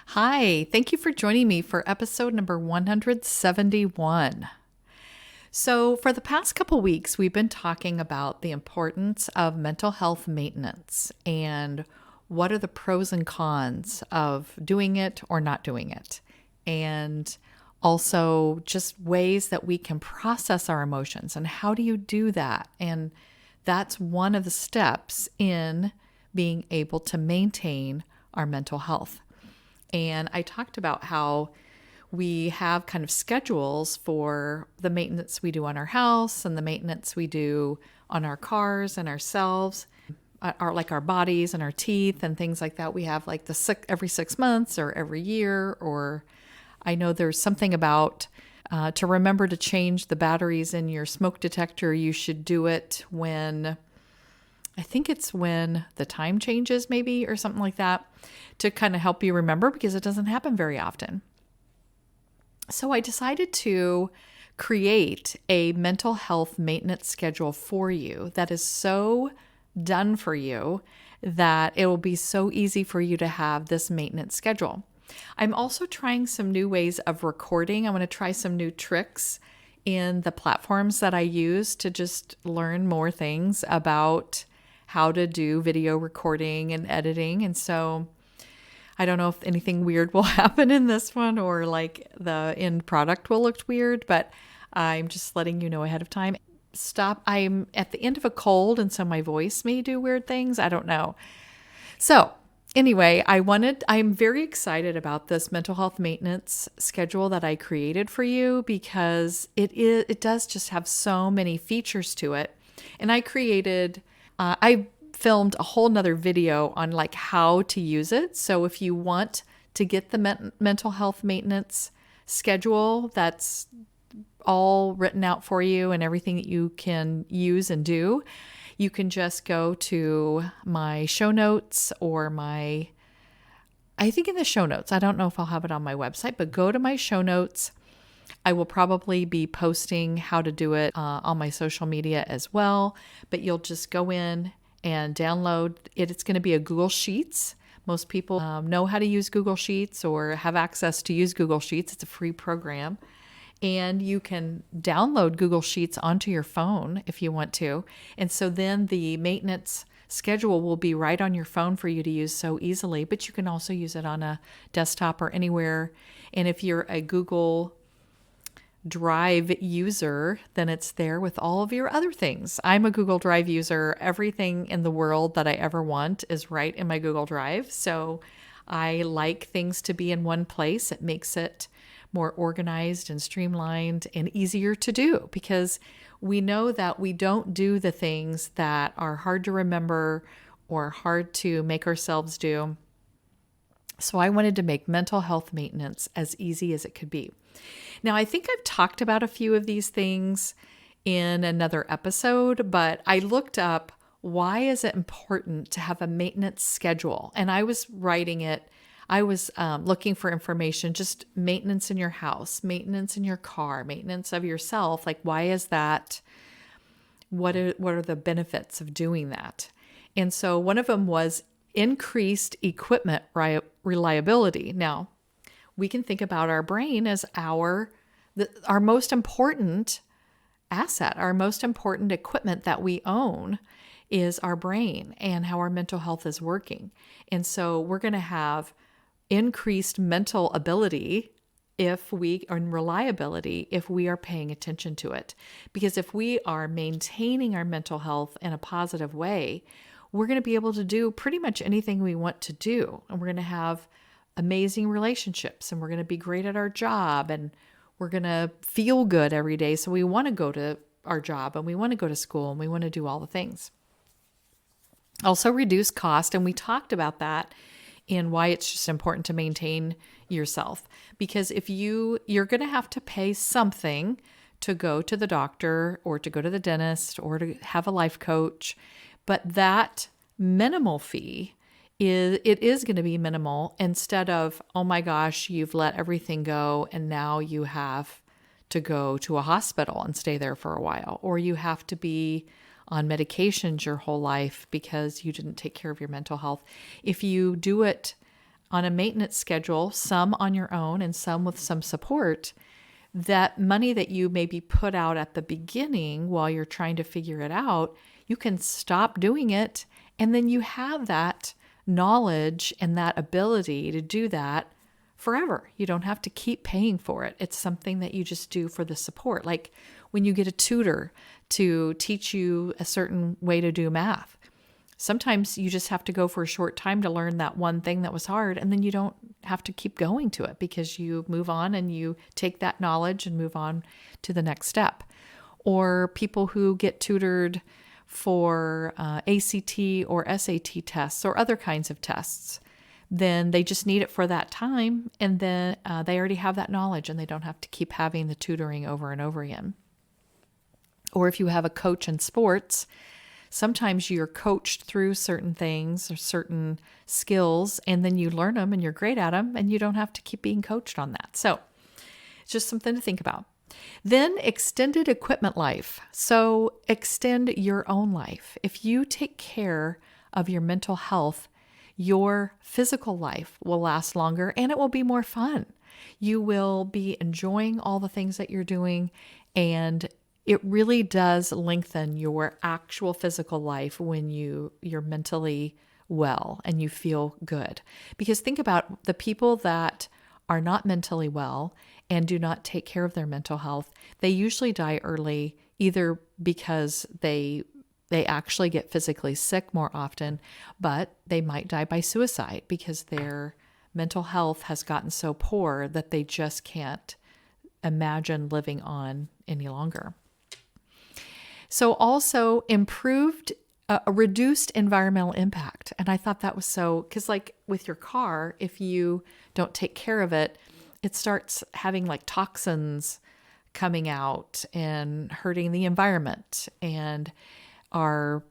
Hi, thank you for joining me for episode number 171. So, for the past couple weeks, we've been talking about the importance of mental health maintenance and what are the pros and cons of doing it or not doing it. And also just ways that we can process our emotions and how do you do that? And that's one of the steps in being able to maintain our mental health. And I talked about how we have kind of schedules for the maintenance we do on our house and the maintenance we do on our cars and ourselves, like our bodies and our teeth and things like that. We have like every 6 months or every year, or I know there's something about to remember to change the batteries in your smoke detector. You should do it when I think it's when the time changes, maybe, or something like that, to kind of help you remember because it doesn't happen very often. So I decided to create a mental health maintenance schedule for you that is so done for you that it will be so easy for you to have this maintenance schedule. I'm also trying some new ways of recording. I'm going to try some new tricks in the platforms that I use to just learn more things about how to do video recording and editing. And so I don't know if anything weird will happen in this one or like the end product will look weird, but I'm just letting you know ahead of time. I'm at the end of a cold, and so my voice may do weird things. I don't know. So anyway, I'm very excited about this mental health maintenance schedule that I created for you because it does just have so many features to it. And I filmed a whole nother video on like how to use it. So if you want to get the mental health maintenance schedule, that's all written out for you and everything that you can use and do, you can just go to my show notes I think in the show notes, I don't know if I'll have it on my website, but go to my show notes. I will probably be posting how to do it on my social media as well, but you'll just go in and download it. It's going to be a Google Sheets. Most people know how to use Google Sheets or have access to use Google Sheets. It's a free program. And you can download Google Sheets onto your phone if you want to. And so then the maintenance schedule will be right on your phone for you to use so easily, but you can also use it on a desktop or anywhere. And if you're a Google Drive user, then it's there with all of your other things. I'm a Google Drive user. Everything in the world that I ever want is right in my Google Drive. So I like things to be in one place. It makes it more organized and streamlined and easier to do because we know that we don't do the things that are hard to remember or hard to make ourselves do. So I wanted to make mental health maintenance as easy as it could be. Now, I think I've talked about a few of these things in another episode, but I looked up why is it important to have a maintenance schedule? And I was writing it. I was looking for information, just maintenance in your house, maintenance in your car, maintenance of yourself. Like, why is that? What are the benefits of doing that? And so one of them was increased equipment reliability. Now, we can think about our brain as our most important asset, our most important equipment that we own is our brain and how our mental health is working. And so we're going to have increased mental ability and reliability if we are paying attention to it. Because if we are maintaining our mental health in a positive way, we're going to be able to do pretty much anything we want to do. And we're going to have amazing relationships and we're going to be great at our job and we're going to feel good every day. So we want to go to our job and we want to go to school and we want to do all the things. Also reduce cost. And we talked about that in why it's just important to maintain yourself. Because if you're going to have to pay something to go to the doctor or to go to the dentist or to have a life coach, but that minimal fee is going to be minimal instead of, oh my gosh, you've let everything go and now you have to go to a hospital and stay there for a while, or you have to be on medications your whole life because you didn't take care of your mental health. If you do it on a maintenance schedule, some on your own and some with some support, that money that you maybe put out at the beginning while you're trying to figure it out, you can stop doing it. And then you have that knowledge and that ability to do that forever. You don't have to keep paying for it. It's something that you just do for the support. Like when you get a tutor to teach you a certain way to do math. Sometimes you just have to go for a short time to learn that one thing that was hard, and then you don't have to keep going to it because you move on and you take that knowledge and move on to the next step. Or people who get tutored for ACT or SAT tests or other kinds of tests, then they just need it for that time, and then they already have that knowledge and they don't have to keep having the tutoring over and over again. Or if you have a coach in sports, sometimes you're coached through certain things or certain skills, and then you learn them and you're great at them, and you don't have to keep being coached on that. So it's just something to think about. Then extended equipment life. So extend your own life. If you take care of your mental health, your physical life will last longer and it will be more fun. You will be enjoying all the things that you're doing, and it really does lengthen your actual physical life when you're mentally well and you feel good. Because think about the people that are not mentally well and do not take care of their mental health. They usually die early, either because they actually get physically sick more often, but they might die by suicide because their mental health has gotten so poor that they just can't imagine living on any longer. So also a reduced environmental impact. And I thought that was so, because like with your car, if you don't take care of it, it starts having like toxins coming out and hurting the environment, and our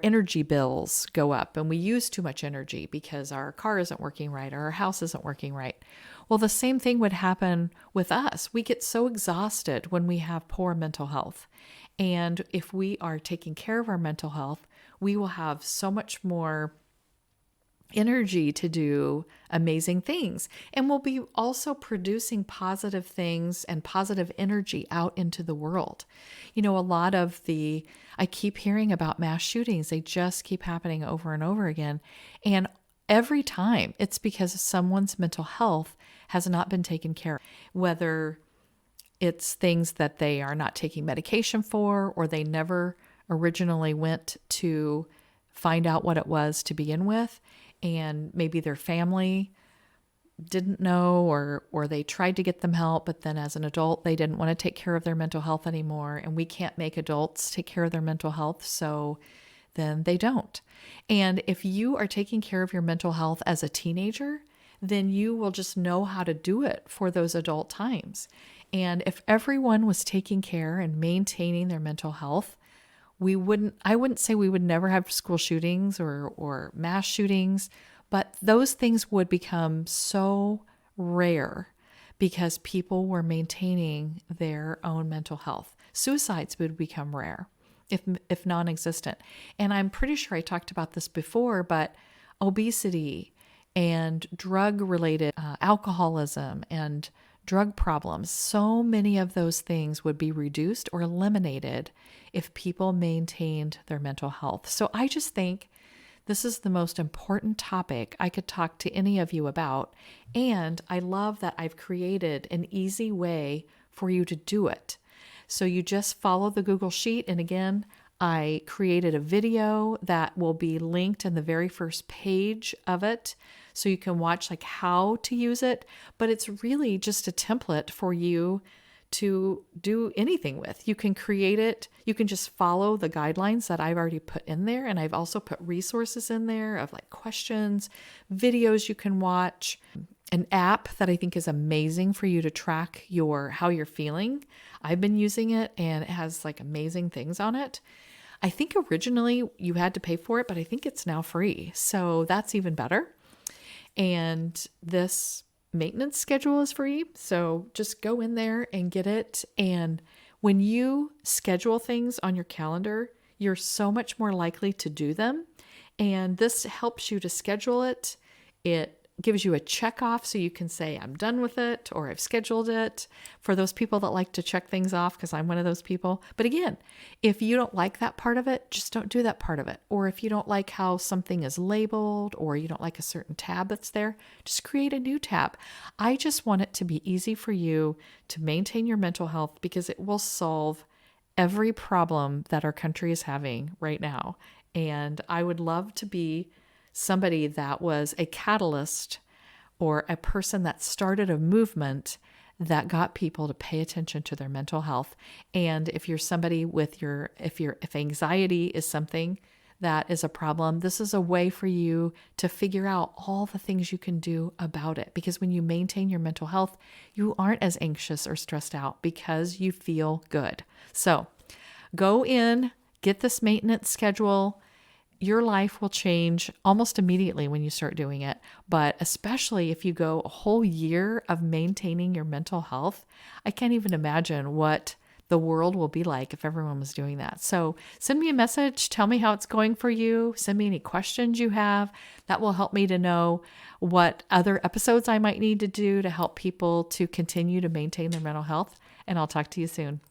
energy bills go up, and we use too much energy because our car isn't working right or our house isn't working right. Well, the same thing would happen with us. We get so exhausted when we have poor mental health. And if we are taking care of our mental health, we will have so much more energy to do amazing things. And we'll be also producing positive things and positive energy out into the world. You know, I keep hearing about mass shootings. They just keep happening over and over again. And every time it's because someone's mental health has not been taken care of, whether it's things that they are not taking medication for, or they never originally went to find out what it was to begin with, and maybe their family didn't know, or they tried to get them help, but then as an adult, they didn't want to take care of their mental health anymore, and we can't make adults take care of their mental health, so then they don't. And if you are taking care of your mental health as a teenager, then you will just know how to do it for those adult times. And if everyone was taking care and maintaining their mental health, I wouldn't say we would never have school shootings or mass shootings, but those things would become so rare because people were maintaining their own mental health. Suicides would become rare, if non-existent. And I'm pretty sure I talked about this before, but obesity and drug-related alcoholism and drug problems, so many of those things would be reduced or eliminated if people maintained their mental health. So I just think this is the most important topic I could talk to any of you about. And I love that I've created an easy way for you to do it. So you just follow the Google Sheet. And again, I created a video that will be linked in the very first page of it, so you can watch like how to use it. But it's really just a template for you to do anything with. You can create it. You can just follow the guidelines that I've already put in there. And I've also put resources in there of like questions, videos you can watch, an app that I think is amazing for you to track how you're feeling. I've been using it and it has like amazing things on it. I think originally you had to pay for it, but I think it's now free. So that's even better. And this maintenance schedule is free. So just go in there and get it. And when you schedule things on your calendar, you're so much more likely to do them. And this helps you to schedule it. It gives you a check off so you can say, I'm done with it, or I've scheduled it, for those people that like to check things off, because I'm one of those people. But again, if you don't like that part of it, just don't do that part of it. Or if you don't like how something is labeled, or you don't like a certain tab that's there, just create a new tab. I just want it to be easy for you to maintain your mental health, because it will solve every problem that our country is having right now. And I would love to be somebody that was a catalyst or a person that started a movement that got people to pay attention to their mental health. And if you're somebody with if anxiety is something that is a problem, this is a way for you to figure out all the things you can do about it. Because when you maintain your mental health, you aren't as anxious or stressed out because you feel good. So go in, get this maintenance schedule. Your life will change almost immediately when you start doing it, but especially if you go a whole year of maintaining your mental health, I can't even imagine what the world will be like if everyone was doing that. So send me a message, tell me how it's going for you, send me any questions you have. That will help me to know what other episodes I might need to do to help people to continue to maintain their mental health, and I'll talk to you soon.